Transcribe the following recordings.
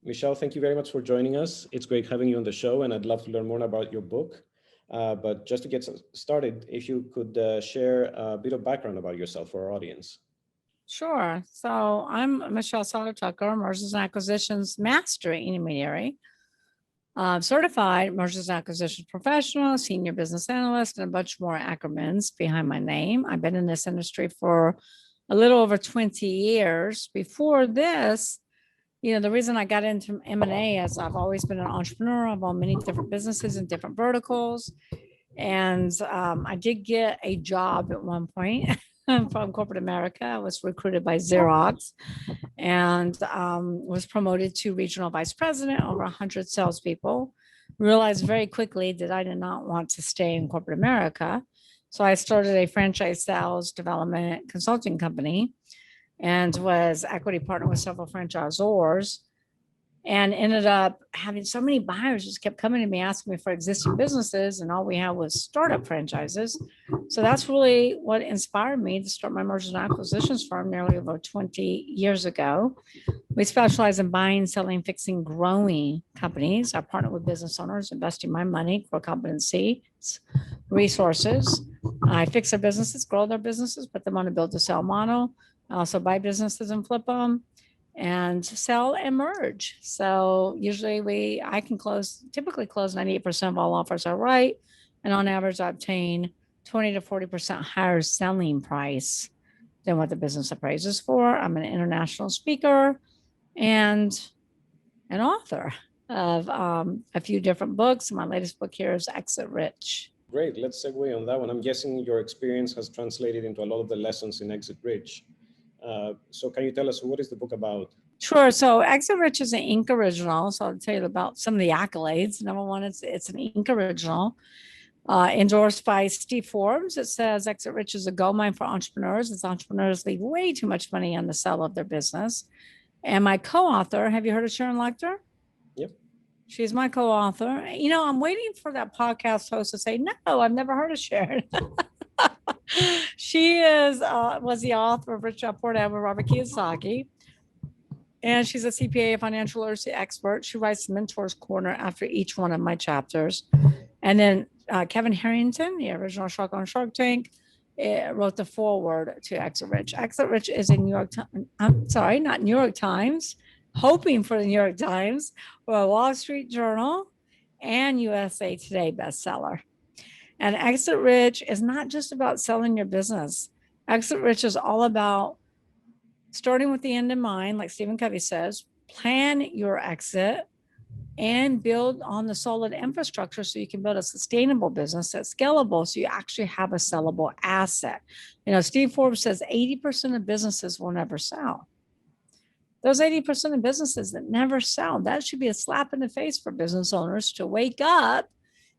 Michelle, thank you very much for joining us. It's great having you on the show, and I'd love to learn more about your book. But just to get started, if you could share a bit of background about yourself for our audience. Sure. So I'm Michelle Seiler-Tucker, Mergers and Acquisitions Master Intermediary, certified Mergers and Acquisitions Professional, Senior Business Analyst, and a bunch more acronyms behind my name. I've been in this industry for a little over 20 years. Before this, the reason I got into M&A is I've always been an entrepreneur. I've owned many different businesses in different verticals. And I did get a job at one point from corporate America. I was recruited by Xerox and was promoted to regional vice president, over 100 salespeople. Realized very quickly that I did not want to stay in corporate America. So I started a franchise sales development consulting company and was equity partner with several franchisors, and ended up having so many buyers just kept coming to me asking me for existing businesses, and all we had was startup franchises. So that's really what inspired me to start my mergers and acquisitions firm nearly over 20 years ago. We specialize in buying, selling, fixing, growing companies. I partner with business owners, investing my money, core competency, resources. I fix their businesses, grow their businesses, put them on a build to sell model. I also buy businesses and flip them, and sell and merge. So usually I can typically close 98% of all offers I write. And on average, I obtain 20 to 40% higher selling price than what the business appraises for. I'm an international speaker and an author of a few different books. My latest book here is Exit Rich. Great, let's segue on that one. I'm guessing your experience has translated into a lot of the lessons in Exit Rich. So can you tell us, what is the book about? Sure. So Exit Rich is an Inc. original. So I'll tell you about some of the accolades. Number one, it's an Inc. original, endorsed by Steve Forbes. It says Exit Rich is a goldmine for entrepreneurs, as entrepreneurs leave way too much money on the sale of their business. And my co-author, have you heard of Sharon Lechter? Yep. She's my co-author. I'm waiting for that podcast host to say, no, I've never heard of Sharon. She was the author of Rich Dad Poor Dad with Robert Kiyosaki. And she's a CPA, a financial literacy expert. She writes the Mentor's Corner after each one of my chapters. And then Kevin Harrington, the original Shark on Shark Tank, wrote the foreword to Exit Rich. Exit Rich is a not New York Times, hoping for the New York Times, or a Wall Street Journal, and USA Today bestseller. And Exit Rich is not just about selling your business. Exit Rich is all about starting with the end in mind, like Stephen Covey says, plan your exit and build on the solid infrastructure so you can build a sustainable business that's scalable, so you actually have a sellable asset. Steve Forbes says 80% of businesses will never sell. Those 80% of businesses that never sell, that should be a slap in the face for business owners to wake up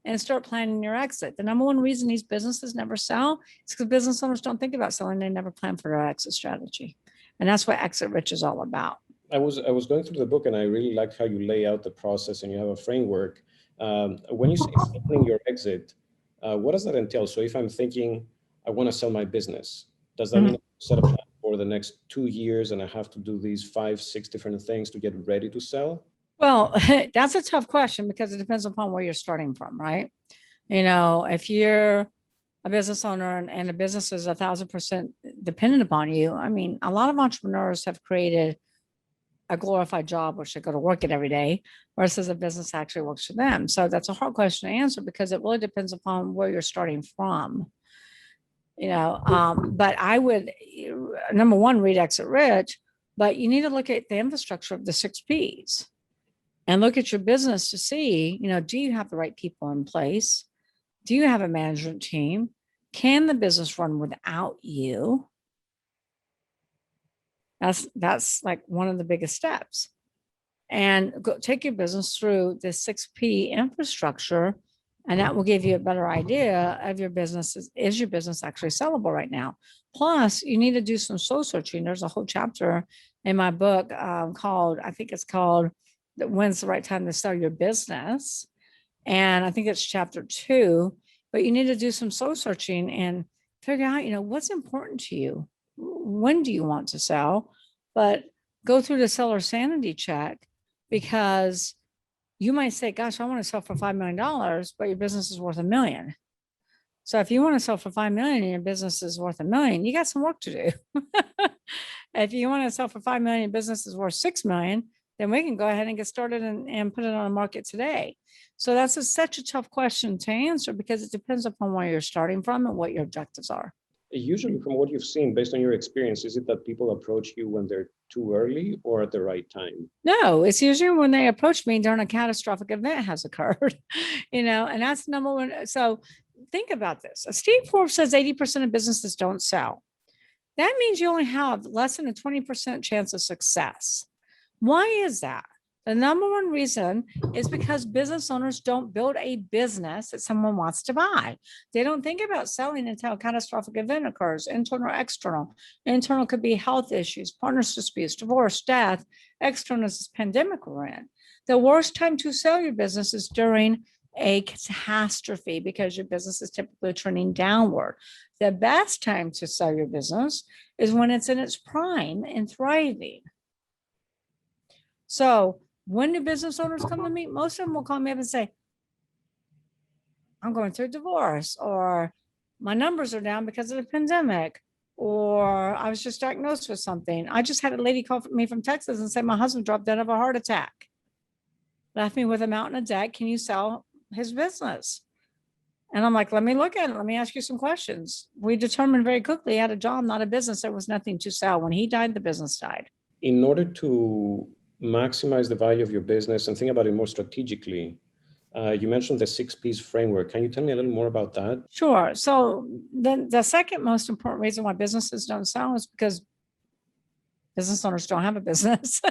and start planning your exit. The number one reason these businesses never sell is because business owners don't think about selling. They never plan for their exit strategy. And that's what Exit Rich is all about. I was going through the book, and I really like how you lay out the process and you have a framework. When you say planning your exit, what does that entail? So if I'm thinking, I want to sell my business, does that mean I set a plan for the next 2 years and I have to do these 5, 6 different things to get ready to sell? Well, that's a tough question because it depends upon where you're starting from, right? If you're a business owner and the business is 1,000% dependent upon you, a lot of entrepreneurs have created a glorified job, which they go to work at every day, versus a business actually works for them. So that's a hard question to answer because it really depends upon where you're starting from. But I would, number one, read Exit Rich, but you need to look at the infrastructure of the 6 Ps. And look at your business to see, do you have the right people in place? Do you have a management team? Can the business run without you? That's like one of the biggest steps. And take your business through the 6P infrastructure, and that will give you a better idea of your business. Is your business actually sellable right now? Plus, you need to do some soul searching. There's a whole chapter in my book called When's the Right Time to Sell Your Business? And I think it's chapter 2, but you need to do some soul searching and figure out, what's important to you. When do you want to sell? But go through the seller sanity check because you might say, gosh, I want to sell for $5 million, but your business is worth $1 million. So if you want to sell for $5 million and your business is worth $1 million, you got some work to do. If you want to sell for $5 million, your business is worth $6 million, then we can go ahead and get started and put it on the market today. So that's such a tough question to answer because it depends upon where you're starting from and what your objectives are. Usually from what you've seen, based on your experience, is it that people approach you when they're too early or at the right time? No, it's usually when they approach me during a catastrophic event has occurred, and that's number one. So think about this. Steve Forbes says 80% of businesses don't sell. That means you only have less than a 20% chance of success. Why is that? The number one reason is because business owners don't build a business that someone wants to buy. They don't think about selling until a catastrophic event occurs, internal or external. Internal could be health issues, partners disputes, divorce, death. External is this pandemic we're in. The worst time to sell your business is during a catastrophe because your business is typically trending downward. The best time to sell your business is when it's in its prime and thriving. So when do business owners come to me? Most of them will call me up and say, I'm going through a divorce, or my numbers are down because of the pandemic, or I was just diagnosed with something. I just had a lady call me from Texas and say, my husband dropped dead of a heart attack. Left me with a mountain of debt. Can you sell his business? And I'm like, let me look at it. Let me ask you some questions. We determined very quickly he had a job, not a business. There was nothing to sell. When he died, the business died. In order to maximize the value of your business and think about it more strategically, you mentioned the 6 P's framework. Can you tell me a little more about that? Sure. So the second most important reason why businesses don't sell is because business owners don't have a business.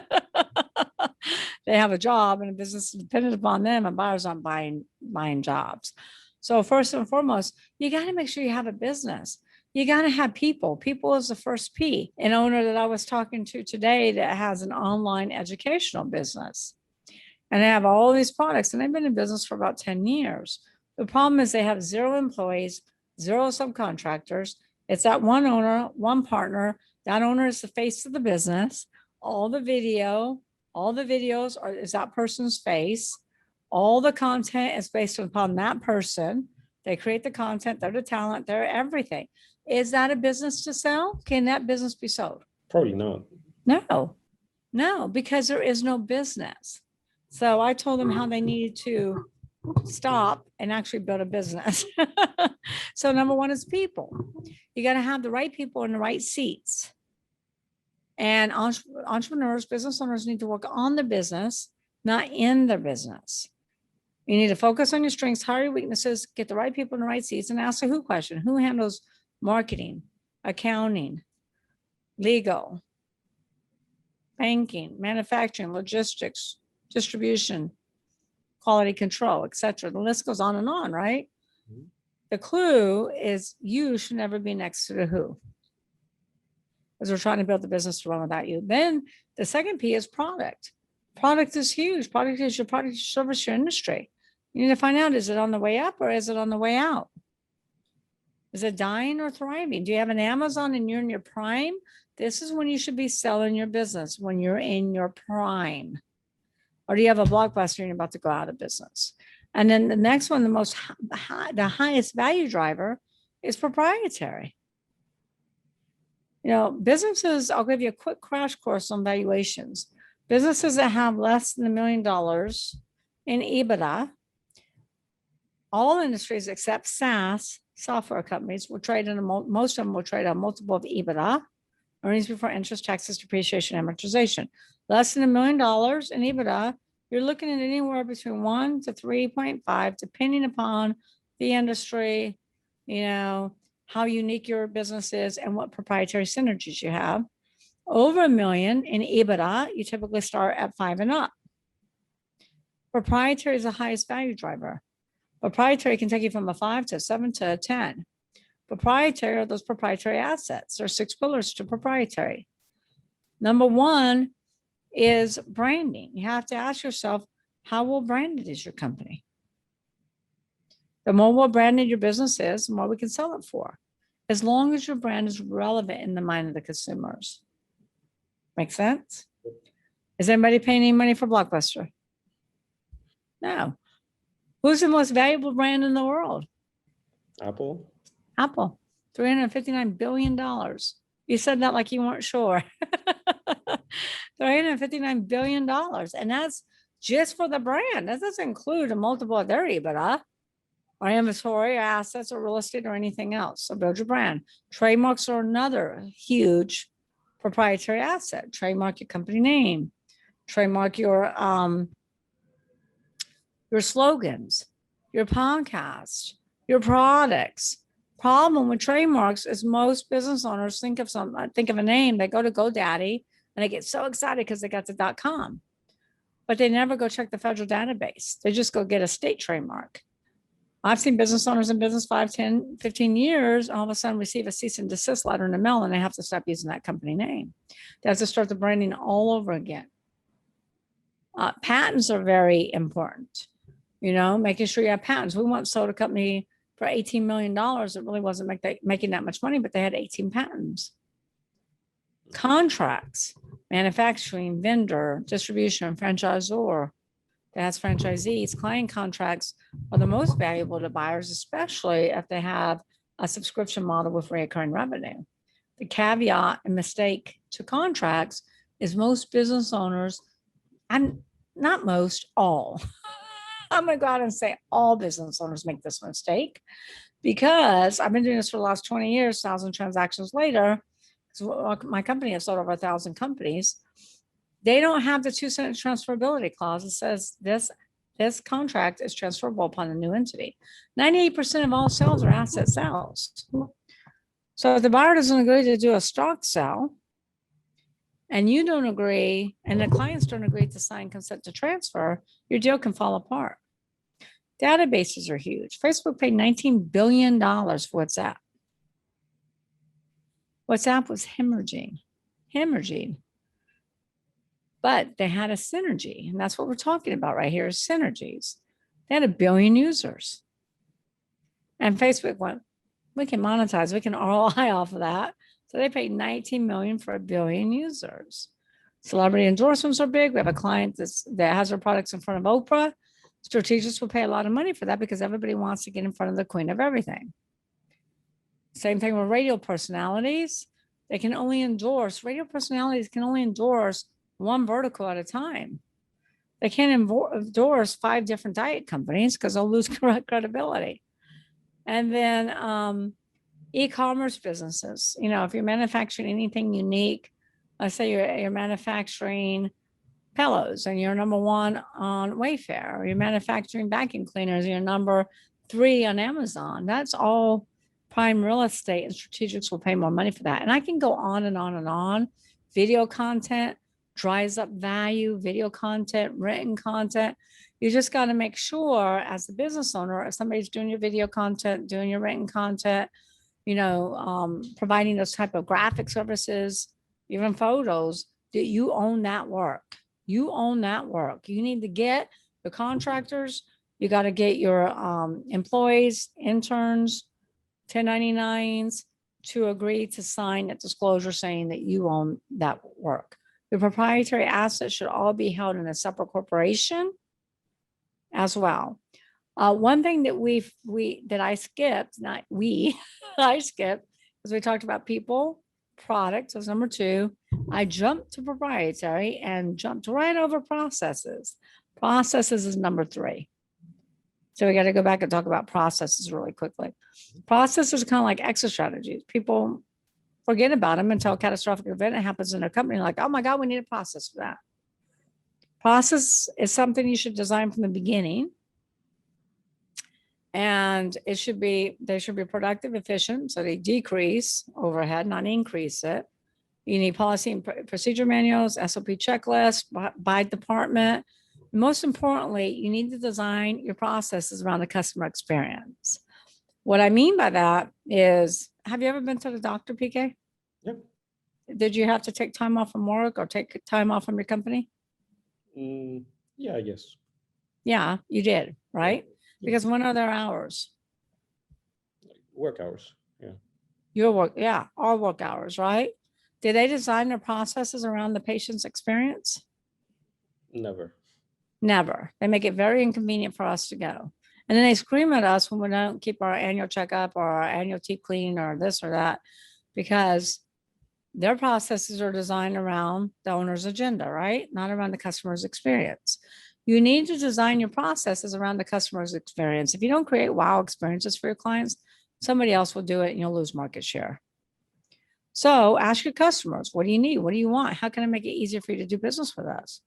They have a job and a business is dependent upon them, and buyers aren't buying jobs. So first and foremost, you got to make sure you have a business. You got to have people. People is the first P. An owner that I was talking to today that has an online educational business, and they have all these products, and they've been in business for about 10 years. The problem is they have 0 employees, 0 subcontractors. It's that one owner, one partner. That owner is the face of the business. All the videos is that person's face. All the content is based upon that person. They create the content, they're the talent, they're everything. Is that a business to sell? Can that business be sold? Probably not. No, because there is no business. So I told them how they needed to stop and actually build a business. So number one is people. You got to have the right people in the right seats. And entrepreneurs, business owners need to work on the business, not in the business. You need to focus on your strengths, hire your weaknesses, get the right people in the right seats, and ask the who question. Who handles marketing, accounting, legal, banking, manufacturing, logistics, distribution, quality control, etc. The list goes on, right? Mm-hmm. The clue is you should never be next to the who, because we're trying to build the business to run without you. Then the second P is product. Product is huge. Product is your product, your service, your industry. You need to find out, is it on the way up or is it on the way out? Is it dying or thriving? Do you have an Amazon and you're in your prime? This is when you should be selling your business, when you're in your prime. Or do you have a Blockbuster and you're about to go out of business? And then the next one, the highest value driver is proprietary. Businesses, I'll give you a quick crash course on valuations. Businesses that have less than $1 million in EBITDA, all industries except SaaS, software companies, will trade most of them will trade on multiple of EBITDA, earnings before interest, taxes, depreciation, amortization. Less than $1 million in EBITDA, you're looking at anywhere between 1 to 3.5, depending upon the industry, how unique your business is and what proprietary synergies you have. Over $1 million in EBITDA, you typically start at 5 and up. Proprietary is the highest value driver. Proprietary can take you from a 5 to a 7 to a 10. Proprietary are those proprietary assets. There are 6 pillars to proprietary. Number one is branding. You have to ask yourself, how well branded is your company? The more well branded your business is, the more we can sell it for, as long as your brand is relevant in the mind of the consumers. Make sense? Is anybody paying any money for Blockbuster? No. Who's the most valuable brand in the world? Apple. Apple. $359 billion. You said that like you weren't sure. $359 billion. And that's just for the brand. That doesn't include a multiple of their EBITDA or inventory or assets or real estate or anything else. So build your brand. Trademarks are another huge proprietary asset. Trademark your company name. Trademark your slogans, your podcast, your products. Problem with trademarks is most business owners think of a name, they go to GoDaddy and they get so excited because they got the .com, but they never go check the federal database. They just go get a state trademark. I've seen business owners in business 5, 10, 15 years, all of a sudden receive a cease and desist letter in the mail and they have to stop using that company name. They have to start the branding all over again. Patents are very important, making sure you have patents. We once sold a company for $18 million. It really wasn't making that much money, but they had 18 patents. Contracts, manufacturing, vendor, distribution, franchisor, that has franchisees. Client contracts are the most valuable to buyers, especially if they have a subscription model with recurring revenue. The caveat and mistake to contracts is most business owners, and not most, all. I'm going to go out and say all business owners make this mistake, because I've been doing this for the last 20 years, 1,000 transactions later. So my company has sold over 1,000 companies. They don't have the 2-sentence transferability clause. It says this contract is transferable upon a new entity. 98% of all sales are asset sales. So if the buyer doesn't agree to do a stock sale, and you don't agree, and the clients don't agree to sign consent to transfer, your deal can fall apart. Databases are huge. Facebook paid $19 billion for WhatsApp. WhatsApp was hemorrhaging. But they had a synergy, and that's what we're talking about right here, is synergies. They had 1 billion users. And Facebook went, we can monetize, we can ROI off of that. So they paid $19 million for 1 billion users. Celebrity endorsements are big. We have a client that has their products in front of Oprah. Strategists will pay a lot of money for that because everybody wants to get in front of the queen of everything. Same thing with radio personalities. Radio personalities can only endorse one vertical at a time. They can't endorse 5 different diet companies because they'll lose credibility. And then e-commerce businesses, if you're manufacturing anything unique, let's say you're manufacturing pillows and you're number 1 on Wayfair, or you're manufacturing vacuum cleaners, and you're number 3 on Amazon. That's all prime real estate, and strategics will pay more money for that. And I can go on and on and on. Video content dries up value, video content, written content. You just got to make sure as the business owner, if somebody's doing your video content, doing your written content, providing those type of graphic services, even photos, that you own that work. You own that work. You need to get the contractors. You got to get your employees, interns, 1099s to agree to sign a disclosure saying that you own that work. The proprietary assets should all be held in a separate corporation as well. One thing that I skipped, I skipped, because we talked about people, products was number 2. I jumped to proprietary and jumped right over processes. Processes is number 3. So we got to go back and talk about processes really quickly. Processes are kind of like exit strategies. People forget about them until a catastrophic event happens in their company. Like, oh my God, we need a process for that. Process is something you should design from the beginning. And they should be productive, efficient, so they decrease overhead, not increase it. You need policy and procedure manuals, SOP checklists by department. Most importantly, you need to design your processes around the customer experience. What I mean by that is, have you ever been to the doctor, PK? Yep. Did you have to take time off from work or take time off from your company? Yeah, I guess. Yeah, you did, right? Yeah. Because when are their hours? Work hours, yeah. Your work, yeah, our work hours, right? Did they design their processes around the patient's experience? Never. Never. They make it very inconvenient for us to go. And then they scream at us when we don't keep our annual checkup or our annual teeth clean or this or that, because their processes are designed around the owner's agenda, right? Not around the customer's experience. You need to design your processes around the customer's experience. If you don't create wow experiences for your clients, somebody else will do it and you'll lose market share. So ask your customers, what do you need? What do you want? How can I make it easier for you to do business with us?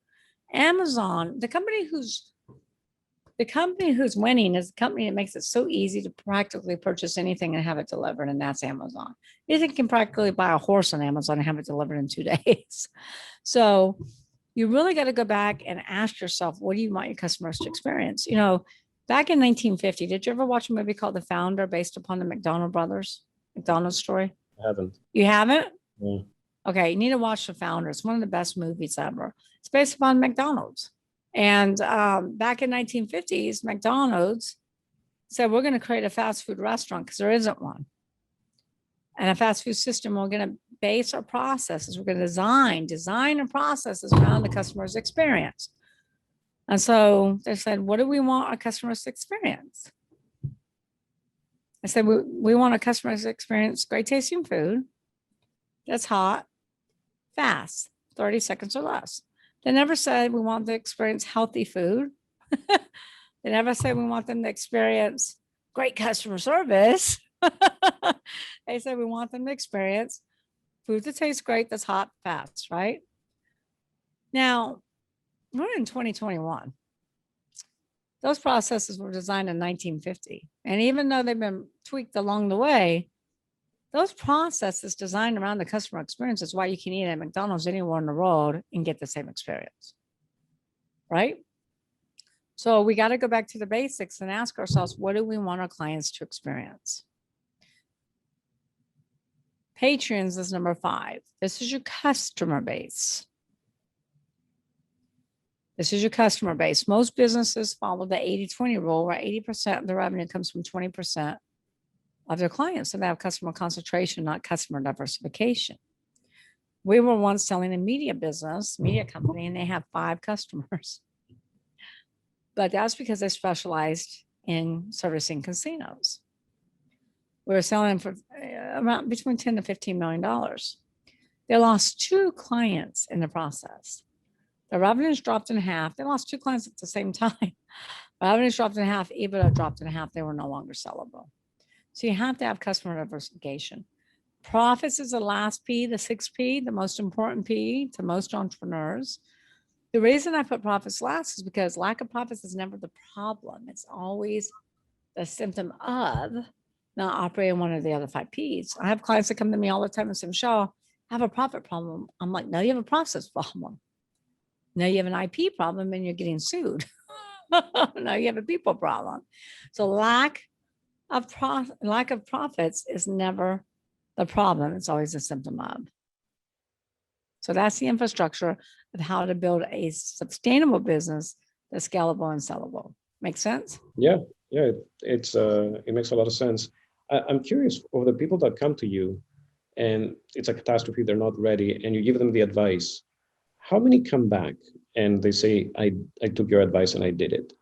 Amazon, the company who's winning is the company that makes it so easy to practically purchase anything and have it delivered, and that's Amazon. You can practically buy a horse on Amazon and have it delivered in 2 days. So you really got to go back and ask yourself, what do you want your customers to experience? You know, back in 1950, did you ever watch a movie called The Founder based upon the McDonald's story? I haven't. You haven't? No. Okay, you need to watch The Founder. It's one of the best movies ever. It's based upon McDonald's. And back in 1950s, McDonald's said, we're going to create a fast food restaurant because there isn't one. And a fast food system, we're going to base our processes. We're going to design our processes around the customer's experience. And so they said, what do we want our customers to experience? I said, we want our customers to experience great tasting food that's hot, fast, 30 seconds or less. They never said we want to experience healthy food. They never said we want them to experience great customer service. They said we want them to experience food that tastes great, that's hot, fast, right? Now, we're in 2021. Those processes were designed in 1950. And even though they've been tweaked along the way, those processes designed around the customer experience is why you can eat at McDonald's anywhere in the world and get the same experience, right? So we got to go back to the basics and ask ourselves, what do we want our clients to experience? Patrons is number 5. This is your customer base. This is your customer base. Most businesses follow the 80-20 rule, where 80% of the revenue comes from 20% of their clients. So they have customer concentration, not customer diversification. We were once selling a media company, and they have 5 customers. But that's because they specialized in servicing casinos. We were selling for around between $10 to $15 million. They lost 2 clients in the process. The revenues dropped in half. They lost 2 clients at the same time. Revenues dropped in half, EBITDA dropped in half. They were no longer sellable. So you have to have customer diversification. Profits is the last P, the 6th P, the most important P to most entrepreneurs. The reason I put profits last is because lack of profits is never the problem. It's always the symptom of not operating one of the other 5 Ps. I have clients that come to me all the time and say, Michelle, I have a profit problem. I'm like, no, you have a process problem. No, you have an IP problem and you're getting sued. No, you have a people problem. So lack of profits is never the problem. It's always a symptom of. So that's the infrastructure of how to build a sustainable business that's scalable and sellable. Make sense? Yeah, it makes a lot of sense. I'm curious, of the people that come to you and it's a catastrophe, they're not ready, and you give them the advice, how many come back and they say, I took your advice and I did it?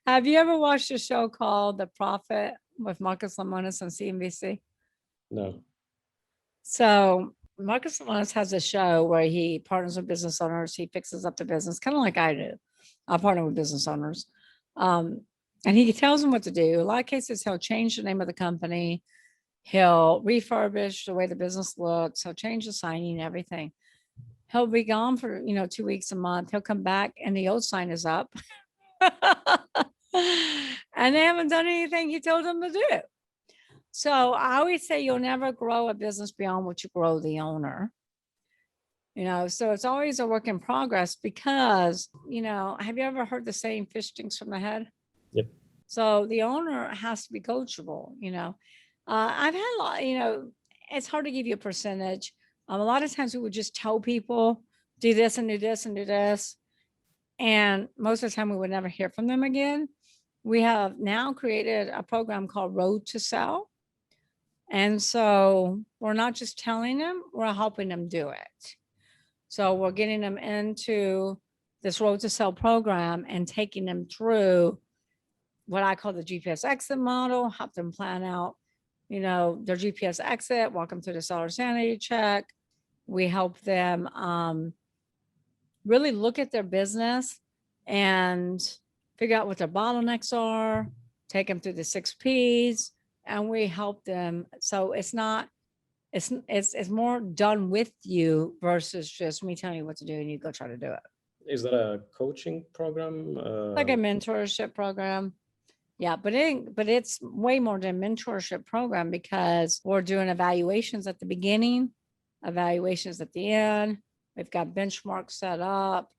Have you ever watched a show called The Prophet with Marcus Lemonis on CNBC? No. So Marcus Lemonis has a show where he partners with business owners. He fixes up the business, kind of like I do. I partner with business owners. And he tells them what to do. A lot of cases, he'll change the name of the company. He'll refurbish the way the business looks. He'll change the signing, everything. He'll be gone for, 2 weeks, a month. He'll come back and the old sign is up. And they haven't done anything he told them to do. So I always say you'll never grow a business beyond what you grow the owner. So it's always a work in progress because, have you ever heard the saying, fish stinks from the head? Yep. So the owner has to be coachable, I've had a lot, it's hard to give you a percentage. A lot of times we would just tell people, do this and do this and do this. And most of the time we would never hear from them again. We have now created a program called Road to Sell. And so we're not just telling them, we're helping them do it. So we're getting them into this Road to Sell program and taking them through what I call the GPS exit model, help them plan out, you know, their GPS exit, walk them through the seller sanity check. We help them really look at their business and figure out what their bottlenecks are, take them through the 6 Ps, and we help them. So it's not, it's more done with you versus just me telling you what to do and you go try to do it. Is that a coaching program? Like a mentorship program. Yeah, but it's way more than a mentorship program because we're doing evaluations at the beginning, evaluations at the end. We've got benchmarks set up.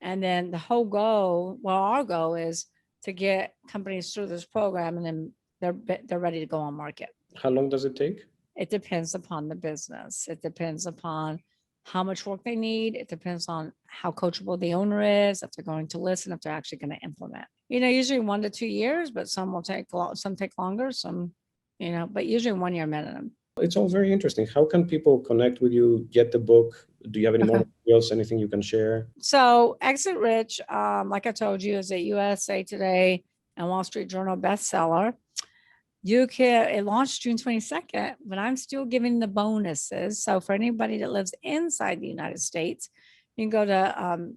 And then the whole goal, well, our goal is to get companies through this program and then they're ready to go on market. How long does it take? It depends upon the business. It depends upon how much work they need. It depends on how coachable the owner is, if they're going to listen, if they're actually going to implement. You know, usually 1 to 2 years, but some will take some take longer, some, you know, but usually 1 year minimum. It's all very interesting. How can people connect with you, get the book? Do you have any more materials, anything you can share? So Exit Rich, like I told you, is a USA Today and Wall Street Journal bestseller. It launched June 22nd, but I'm still giving the bonuses. So for anybody that lives inside the United States, you can go to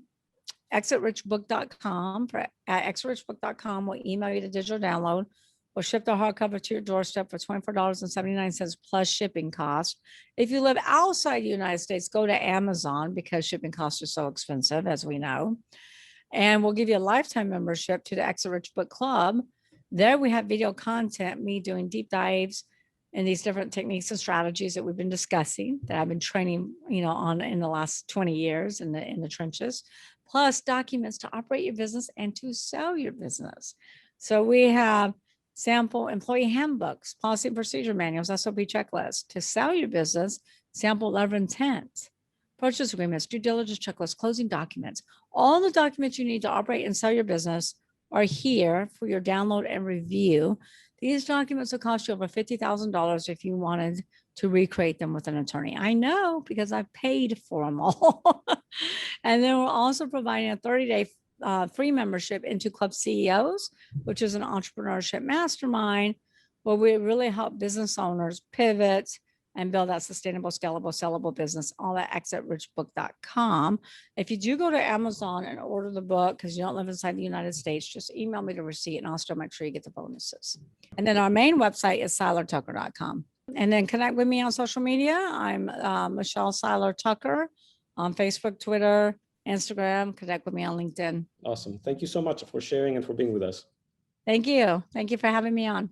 exitrichbook.com. At exitrichbook.com, we'll email you the digital download. We'll ship the hardcover to your doorstep for $24.79 plus shipping cost. If you live outside the United States, go to Amazon because shipping costs are so expensive, as we know. And we'll give you a lifetime membership to the Exit Rich Book Club. There we have video content, me doing deep dives in these different techniques and strategies that we've been discussing, that I've been training, you know, on in the last 20 years in the trenches, plus documents to operate your business and to sell your business. So we have sample employee handbooks, policy and procedure manuals, SOP checklists to sell your business, sample letter of intent, purchase agreements, due diligence checklists, closing documents. All the documents you need to operate and sell your business are here for your download and review. These documents will cost you over $50,000 if you wanted to recreate them with an attorney. I know because I've paid for them all. And then we're also providing a 30-day free membership into Club CEOs, which is an entrepreneurship mastermind where we really help business owners pivot and build that sustainable, scalable, sellable business, all at exitrichbook.com. If you do go to Amazon and order the book, because you don't live inside the United States, just email me the receipt and I'll still make sure you get the bonuses. And then our main website is seilertucker.com. And then connect with me on social media. I'm Michelle Seiler Tucker on Facebook, Twitter, Instagram. Connect with me on LinkedIn. Awesome. Thank you so much for sharing and for being with us. Thank you. Thank you for having me on.